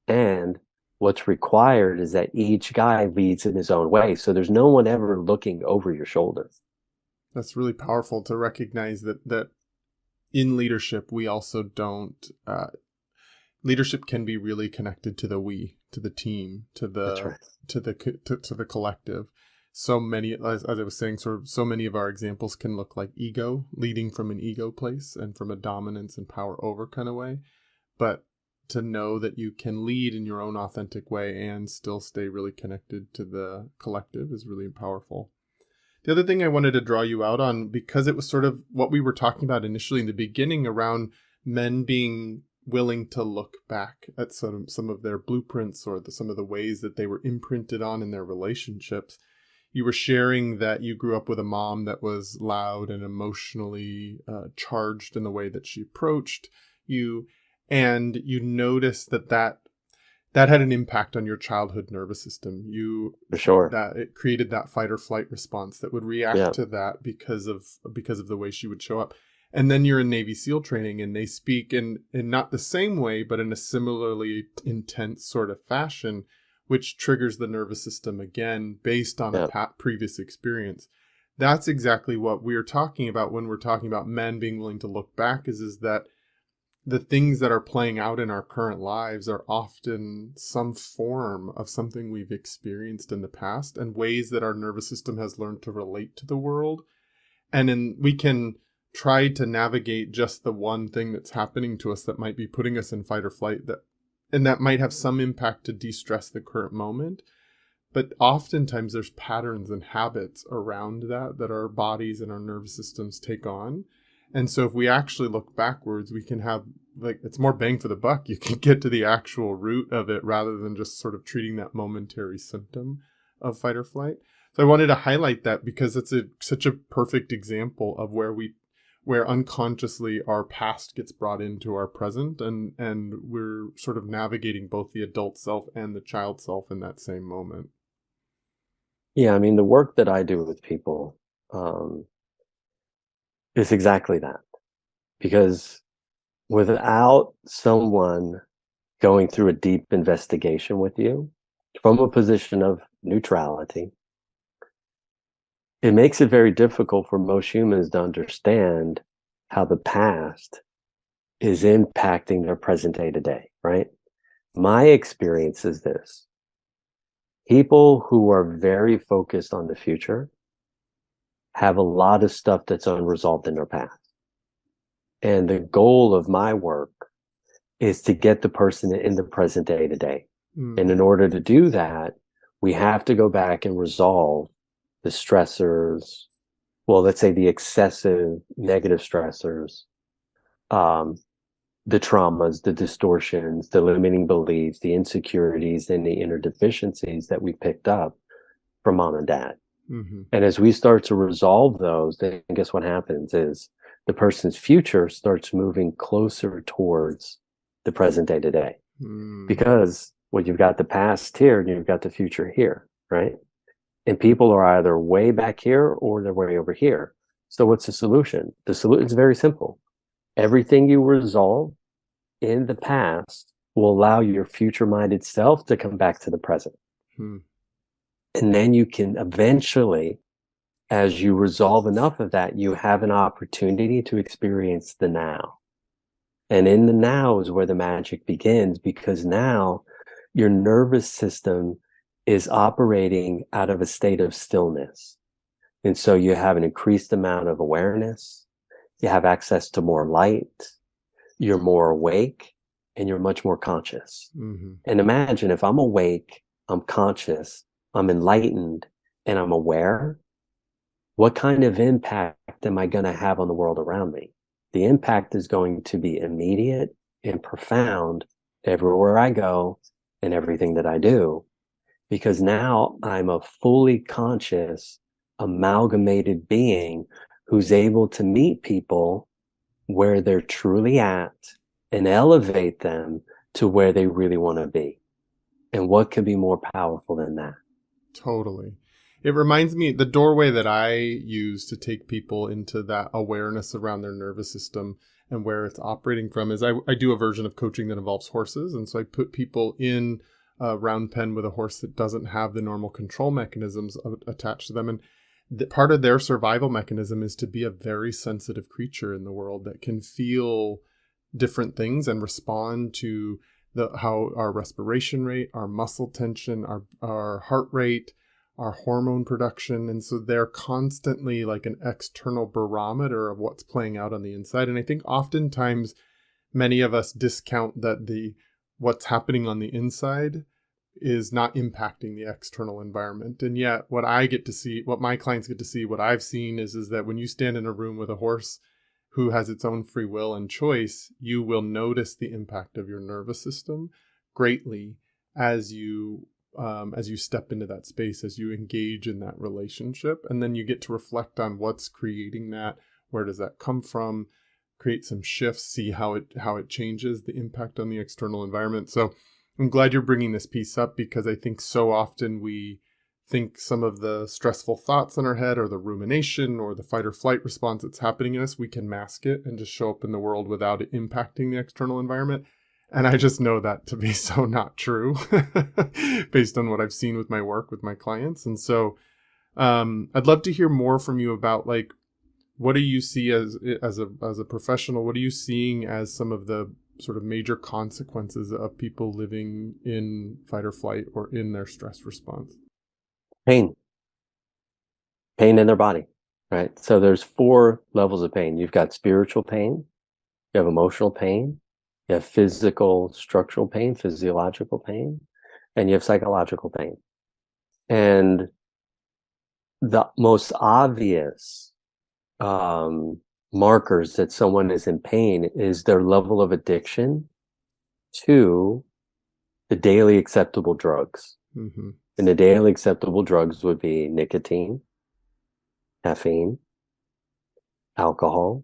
and what's required is that each guy leads in his own way. So there's no one ever looking over your shoulder. That's really powerful to recognize that in leadership, we also don't, leadership can be really connected to the we, to the team, to That's the, right. to the collective. So many, as I was saying, sort of so many of our examples can look like ego, leading from an ego place and from a dominance and power over kind of way. But to know that you can lead in your own authentic way and still stay really connected to the collective is really powerful. The other thing I wanted to draw you out on, because it was sort of what we were talking about initially in the beginning around men being willing to look back at some of their blueprints or some of the ways that they were imprinted on in their relationships. You were sharing that you grew up with a mom that was loud and emotionally charged in the way that she approached you. And you noticed that had an impact on your childhood nervous system. For sure. That it created that fight or flight response that would react Yeah. to that because of the way she would show up. And then you're in Navy SEAL training and they speak in not the same way, but in a similarly intense sort of fashion, which triggers the nervous system again based on Yeah. a previous experience. That's exactly what we're talking about when we're talking about men being willing to look back is that the things that are playing out in our current lives are often some form of something we've experienced in the past and ways that our nervous system has learned to relate to the world. And then we can try to navigate just the one thing that's happening to us that might be putting us in fight or flight, and that might have some impact to de-stress the current moment. But oftentimes there's patterns and habits around that our bodies and our nervous systems take on. And so if we actually look backwards, we can have, like, it's more bang for the buck. You can get to the actual root of it rather than just sort of treating that momentary symptom of fight or flight. So I wanted to highlight that because it's such a perfect example of where unconsciously our past gets brought into our present, and we're sort of navigating both the adult self and the child self in that same moment. Yeah, I mean, the work that I do with people is exactly that. Because without someone going through a deep investigation with you from a position of neutrality, it makes it very difficult for most humans to understand how the past is impacting their present day to day, right? My experience is this: people who are very focused on the future have a lot of stuff that's unresolved in their past. And the goal of my work is to get the person in the present day to day. And in order to do that, we have to go back and resolve the stressors, well, let's say the excessive negative stressors, the traumas, the distortions, the limiting beliefs, the insecurities, and the inner deficiencies that we picked up from mom and dad. Mm-hmm. And as we start to resolve those, then guess what happens is the person's future starts moving closer towards the present day to day. Because well, you've got the past here and you've got the future here, right? And people are either way back here or they're way over here. So what's the solution? The solution is very simple. Everything you resolve in the past will allow your future-minded self to come back to the present. And then you can eventually, as you resolve enough of that, you have an opportunity to experience the now. And in the now is where the magic begins, because now your nervous system is operating out of a state of stillness. And so you have an increased amount of awareness, you have access to more light, you're more awake, and you're much more conscious. And imagine if I'm awake, I'm conscious, I'm enlightened, and I'm aware, what kind of impact am I going to have on the world around me? The impact is going to be immediate and profound everywhere I go and everything that I do, because now I'm a fully conscious, amalgamated being who's able to meet people where they're truly at and elevate them to where they really want to be. And what could be more powerful than that? Totally. It reminds me, the doorway that I use to take people into that awareness around their nervous system and where it's operating from is I do a version of coaching that involves horses. And so I put people in a round pen with a horse that doesn't have the normal control mechanisms attached to them. And part of their survival mechanism is to be a very sensitive creature in the world that can feel different things and respond to how our respiration rate, our muscle tension, our heart rate, our hormone production. And so they're constantly like an external barometer of what's playing out on the inside. And I think oftentimes many of us discount that what's happening on the inside is not impacting the external environment. And yet what I get to see, what my clients get to see, what I've seen is that when you stand in a room with a horse who has its own free will and choice, you will notice the impact of your nervous system greatly as you step into that space, as you engage in that relationship. And then you get to reflect on what's creating that, where does that come from, create some shifts, see how it changes the impact on the external environment. So I'm glad you're bringing this piece up, because I think so often we think some of the stressful thoughts in our head or the rumination or the fight or flight response that's happening in us, we can mask it and just show up in the world without it impacting the external environment. And I just know that to be so not true based on what I've seen with my work with my clients. And so I'd love to hear more from you about, like, what do you see as a professional? What are you seeing as some of the sort of major consequences of people living in fight or flight or in their stress response? Pain in their body, right? So there's 4 levels of pain. You've got spiritual pain, you have emotional pain, you have physical, structural pain, physiological pain, and you have psychological pain. And the most obvious markers that someone is in pain is their level of addiction to the daily acceptable drugs. Mm-hmm. And the daily acceptable drugs would be nicotine, caffeine, alcohol,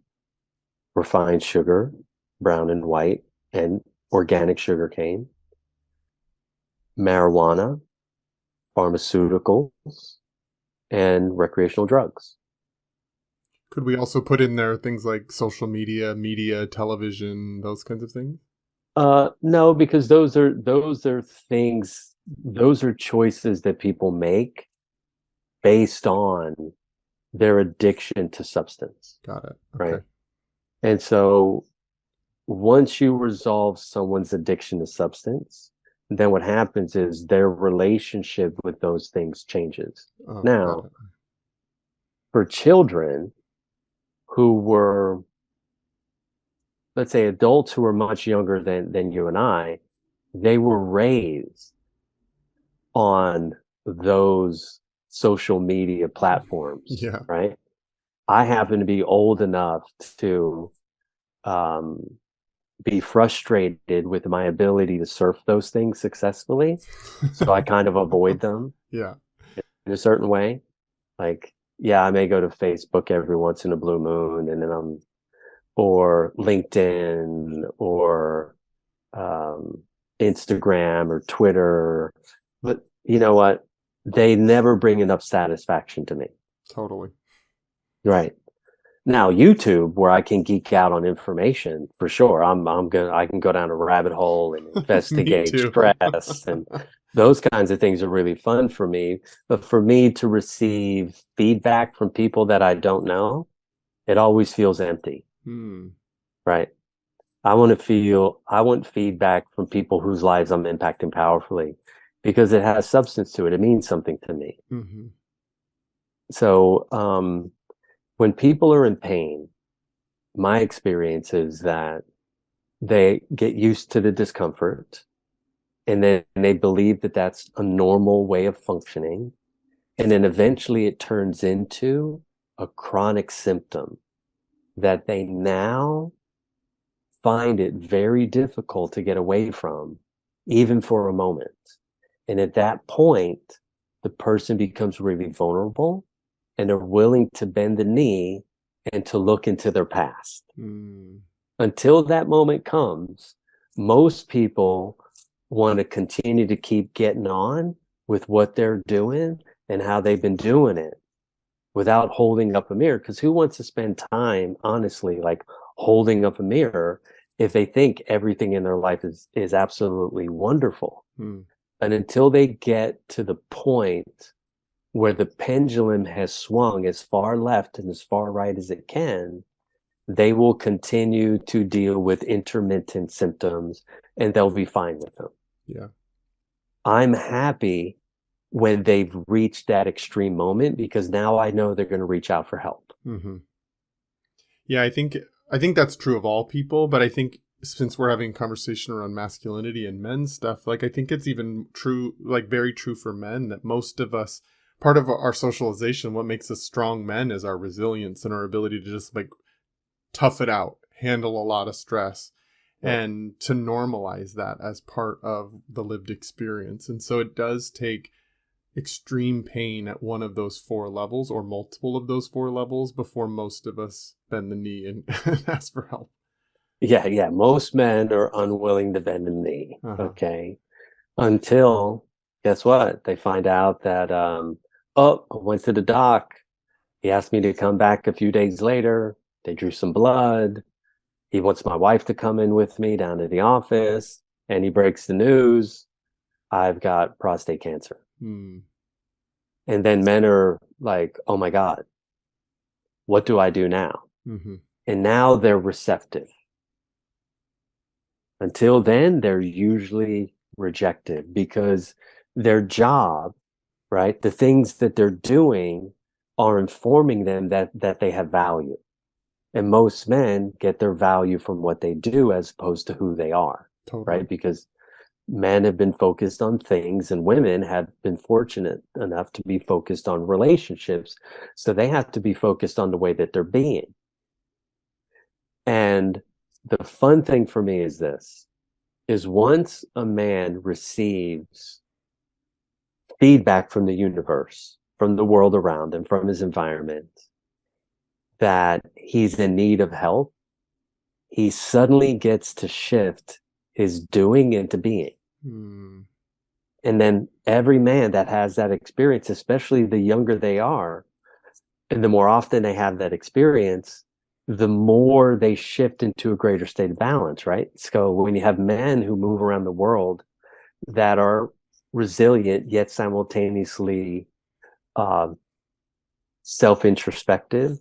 refined sugar, brown and white, and organic sugar cane, marijuana, pharmaceuticals, and recreational drugs. Could we also put in there things like social media, television, those kinds of things? No, because those are things, those are choices that people make based on their addiction to substance. Got it. Okay. Right. And so once you resolve someone's addiction to substance, then what happens is their relationship with those things changes. Now, for children who were, let's say, adults who were much younger than you and I, they were raised on those social media platforms. Yeah. Right. I happen to be old enough to be frustrated with my ability to surf those things successfully. So I kind of avoid them. Yeah. In a certain way. Like, yeah, I may go to Facebook every once in a blue moon, and then or LinkedIn or Instagram or Twitter. But you know what? They never bring enough satisfaction to me. Totally. Right. Now, YouTube, where I can geek out on information, for sure. I can go down a rabbit hole and investigate stress, and those kinds of things are really fun for me. But for me to receive feedback from people that I don't know, it always feels empty. Right. I want feedback from people whose lives I'm impacting powerfully, because it has substance to it. It means something to me. Mm-hmm. So, when people are in pain, my experience is that they get used to the discomfort, and then they believe that that's a normal way of functioning. And then eventually it turns into a chronic symptom that they now find it very difficult to get away from, even for a moment. And at that point, the person becomes really vulnerable, and are willing to bend the knee and to look into their past. Until that moment comes, most people want to continue to keep getting on with what they're doing and how they've been doing it without holding up a mirror. Because who wants to spend time, honestly, like holding up a mirror if they think everything in their life is absolutely wonderful? And until they get to the point where the pendulum has swung as far left and as far right as it can, they will continue to deal with intermittent symptoms and they'll be fine with them. Yeah. I'm happy when they've reached that extreme moment because now I know they're going to reach out for help. Yeah, I think that's true of all people, but I think since we're having a conversation around masculinity and men's stuff, like I think it's even true, like very true for men, that most of us, part of our socialization, what makes us strong men is our resilience and our ability to just like tough it out, handle a lot of stress, and to normalize that as part of the lived experience. And so it does take extreme pain at one of those 4 levels or multiple of those 4 levels before most of us bend the knee and ask for help. Yeah. Most men are unwilling to bend the knee. Okay. Until, guess what? They find out that, I went to the doc. He asked me to come back a few days later. They drew some blood. He wants my wife to come in with me down to the office, and he breaks the news. I've got prostate cancer. And then men are like, oh my God, what do I do now? And now they're receptive. Until then, they're usually rejected because their job, right, the things that they're doing are informing them that they have value. And most men get their value from what they do as opposed to who they are, right? Because men have been focused on things and women have been fortunate enough to be focused on relationships. So they have to be focused on the way that they're being. And the fun thing for me is this, is once a man receives feedback from the universe, from the world around him, from his environment, that he's in need of help, he suddenly gets to shift his doing into being. And then every man that has that experience, especially the younger they are, and the more often they have that experience, the more they shift into a greater state of balance, right? So when you have men who move around the world that are resilient, yet simultaneously self-introspective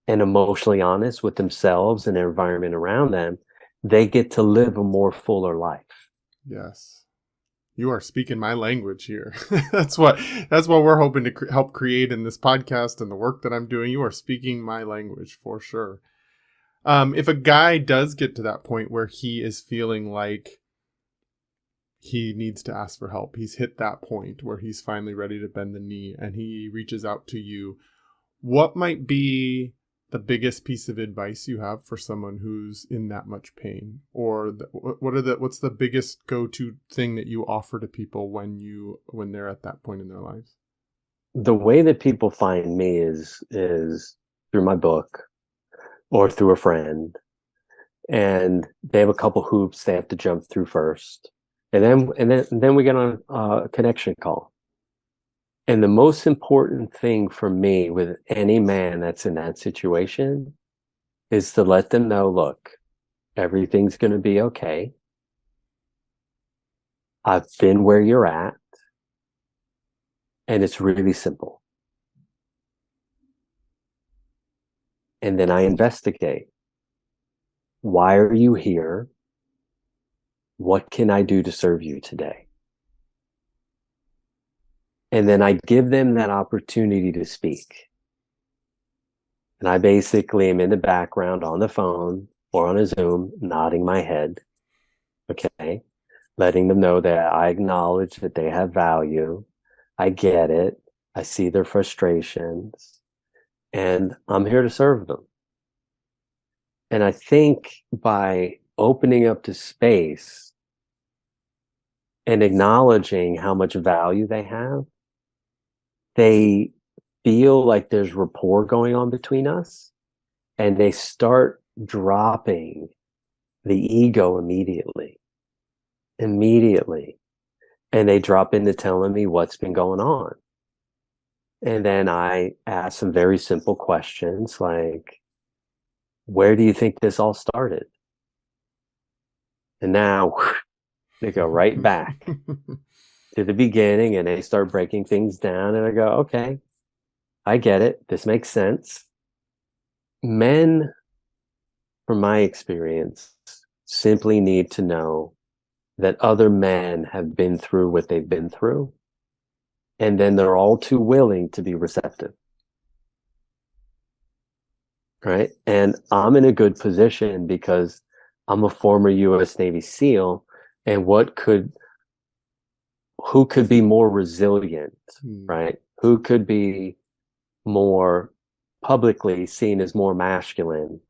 and emotionally honest with themselves and their environment around them, they get to live a more fuller life. Yes. You are speaking my language here. That's what we're hoping to help create in this podcast and the work that I'm doing. You are speaking my language for sure. If a guy does get to that point where he is feeling like he needs to ask for help, he's hit that point where he's finally ready to bend the knee and he reaches out to you, what might be the biggest piece of advice you have for someone who's in that much pain? Or what's the biggest go-to thing that you offer to people when they're at that point in their lives? The way that people find me is through my book or through a friend, and they have a couple hoops they have to jump through first, and then we get on a connection call. And the most important thing for me with any man that's in that situation is to let them know, look, everything's going to be okay. I've been where you're at, and it's really simple. And then I investigate. Why are you here? What can I do to serve you today? And then I give them that opportunity to speak. And I basically am in the background on the phone or on a Zoom, nodding my head, okay? Letting them know that I acknowledge that they have value. I get it. I see their frustrations. And I'm here to serve them. And I think by opening up to space and acknowledging how much value they have, they feel like there's rapport going on between us, and they start dropping the ego immediately. And they drop into telling me what's been going on. And then I ask some very simple questions like, where do you think this all started? And now they go right back to the beginning and they start breaking things down. And I go, okay, I get it. This makes sense. Men, from my experience, simply need to know that other men have been through what they've been through. And then they're all too willing to be receptive. Right. And I'm in a good position because I'm a former US Navy SEAL. And who could be more resilient, right? Who could be more publicly seen as more masculine,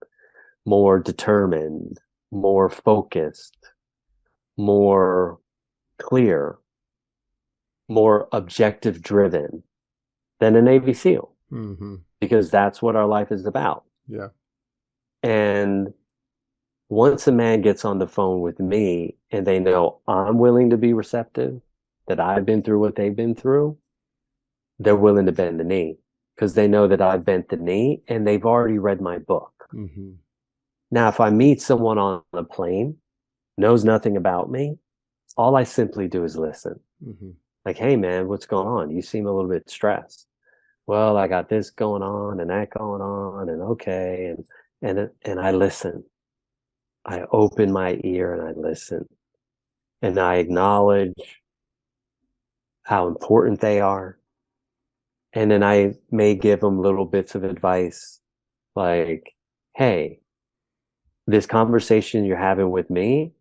more determined, more focused, more clear, more objective driven than a Navy SEAL? Because that's what our life is about. Yeah. And once a man gets on the phone with me and they know I'm willing to be receptive, that I've been through what they've been through, they're willing to bend the knee because they know that I've bent the knee and they've already read my book. Now, if I meet someone on a plane, knows nothing about me, all I simply do is listen. Like, hey, man, what's going on? You seem a little bit stressed. Well, I got this going on and that going on, and okay. And I listen. I open my ear and I listen. And I acknowledge how important they are. And then I may give them little bits of advice like, hey, this conversation you're having with me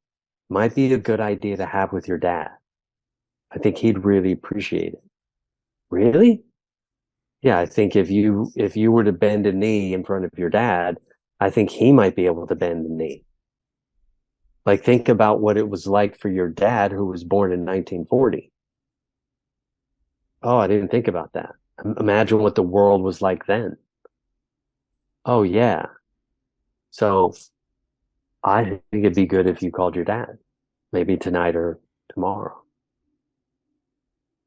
might be a good idea to have with your dad. I think he'd really appreciate it. Really? Yeah, I think if you were to bend a knee in front of your dad, I think he might be able to bend the knee. Like, think about what it was like for your dad who was born in 1940. Oh, I didn't think about that. Imagine what the world was like then. Oh, yeah. So I think it'd be good if you called your dad, maybe tonight or tomorrow.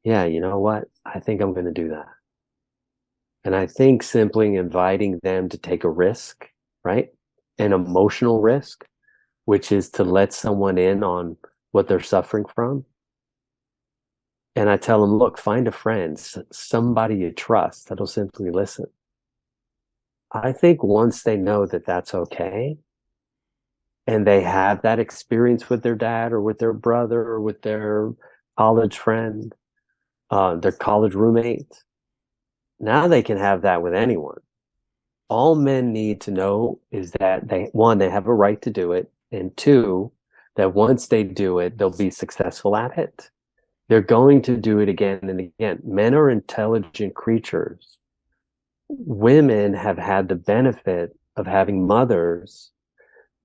Yeah, you know what? I think I'm going to do that. And I think simply inviting them to take a risk, right? An emotional risk, which is to let someone in on what they're suffering from. And I tell them, look, find a friend, somebody you trust that'll simply listen. I think once they know that that's okay, and they have that experience with their dad or with their brother or with their college friend, their college roommate, now they can have that with anyone. All men need to know is that they have a right to do it, and two, that once they do it, they'll be successful at it. They're going to do it again and again. Men are intelligent creatures. Women have had the benefit of having mothers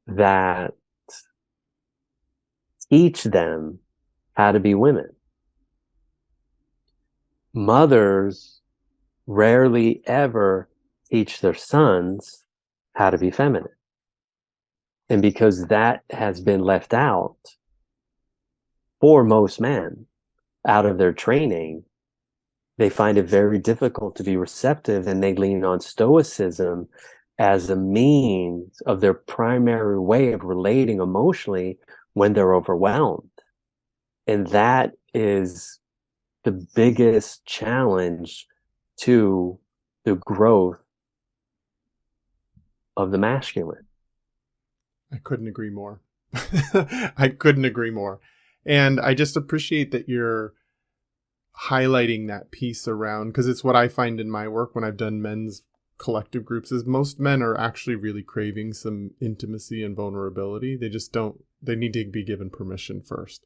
that teach them how to be women. Mothers rarely ever teach their sons how to be feminine. And because that has been left out for most men out of their training, they find it very difficult to be receptive, and they lean on stoicism as a means of their primary way of relating emotionally when they're overwhelmed. And that is the biggest challenge to the growth of the masculine. I couldn't agree more. I couldn't agree more. And I just appreciate that you're highlighting that piece around, because it's what I find in my work when I've done men's collective groups is most men are actually really craving some intimacy and vulnerability. They just they need to be given permission first.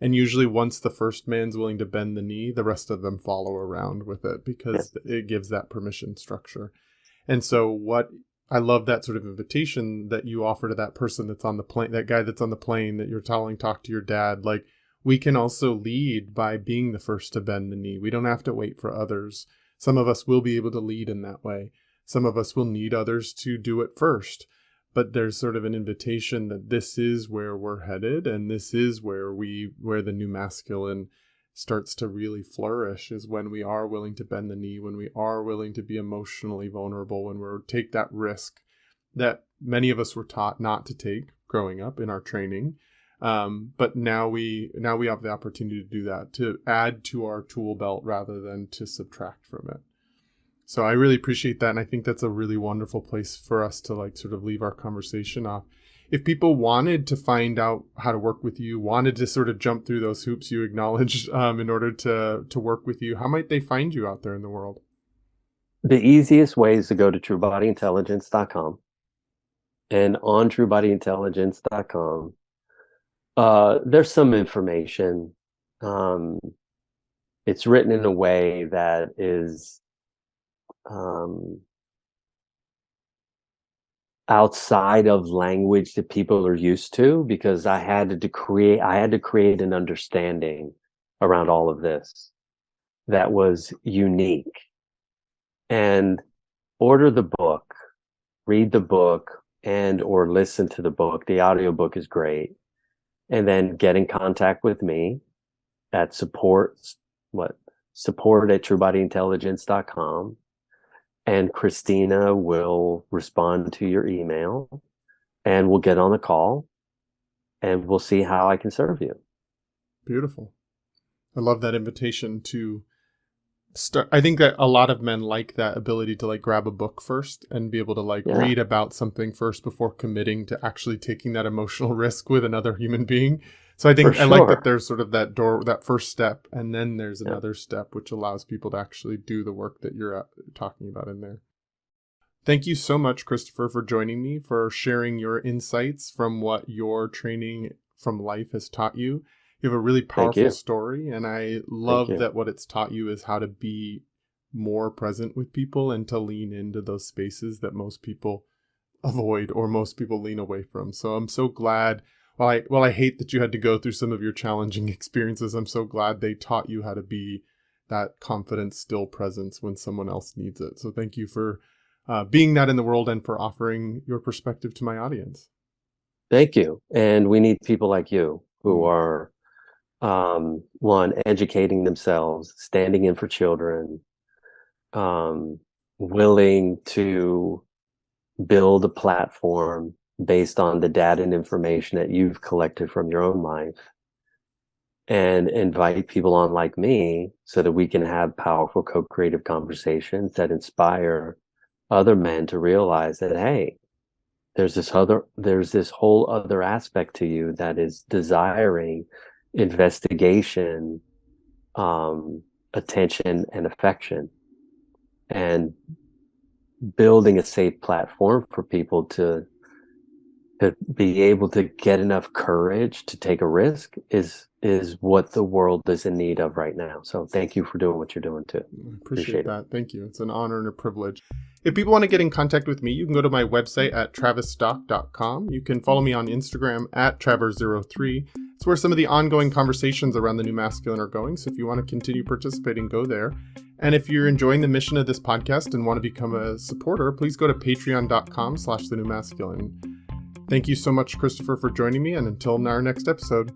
And usually once the first man's willing to bend the knee, the rest of them follow around with it because it gives that permission structure. And so I love that sort of invitation that you offer to that person that's on the plane, that guy that's on the plane that you're telling, talk to your dad. Like, we can also lead by being the first to bend the knee. We don't have to wait for others Some of us will be able to lead in that way. Some of us will need others to do it first. But there's sort of an invitation that this is where we're headed, and this is where the new masculine starts to really flourish, is when we are willing to bend the knee, when we are willing to be emotionally vulnerable, when we take that risk that many of us were taught not to take growing up in our training. But now we have the opportunity to do that, to add to our tool belt rather than to subtract from it. So I really appreciate that. And I think that's a really wonderful place for us to like sort of leave our conversation off. If people wanted to find out how to work with you, wanted to sort of jump through those hoops you acknowledged in order to work with you, how might they find you out there in the world? The easiest way is to go to truebodyintelligence.com. And on truebodyintelligence.com, there's some information. It's written in a way that is outside of language that people are used to, because I had to create an understanding around all of this that was unique. And order the book, read the book, and or listen to the book. The audiobook is great. And then get in contact with me at support at truebodyintelligence.com. And Christina will respond to your email, and we'll get on a call, and we'll see how I can serve you. Beautiful. I love that invitation to start. I think that a lot of men like that ability to like grab a book first and be able to read about something first before committing to actually taking that emotional risk with another human being. So I think I like that there's sort of that door, that first step, and then there's another step, which allows people to actually do the work that you're talking about in there. Thank you so much, Christopher, for joining me, for sharing your insights from what your training from life has taught you. You have a really powerful story, and I love that what it's taught you is how to be more present with people and to lean into those spaces that most people avoid or most people lean away from. So I'm so glad. While I hate that you had to go through some of your challenging experiences, I'm so glad they taught you how to be that confident, still presence when someone else needs it. So thank you for being that in the world and for offering your perspective to my audience. Thank you. And we need people like you who are, one, educating themselves, standing in for children, willing to build a platform based on the data and information that you've collected from your own life, and invite people on like me so that we can have powerful co-creative conversations that inspire other men to realize that, hey, there's this whole other aspect to you that is desiring investigation, attention, and affection, and building a safe platform for people to be able to get enough courage to take a risk is what the world is in need of right now. So thank you for doing what you're doing too. I appreciate that. Thank you. It's an honor and a privilege. If people want to get in contact with me, you can go to my website at travisstock.com. You can follow me on Instagram at Travers03. It's where some of the ongoing conversations around the new masculine are going. So if you want to continue participating, go there. And if you're enjoying the mission of this podcast and want to become a supporter, please go to patreon.com/thenewmasculine. Thank you so much, Christopher, for joining me. And until our next episode.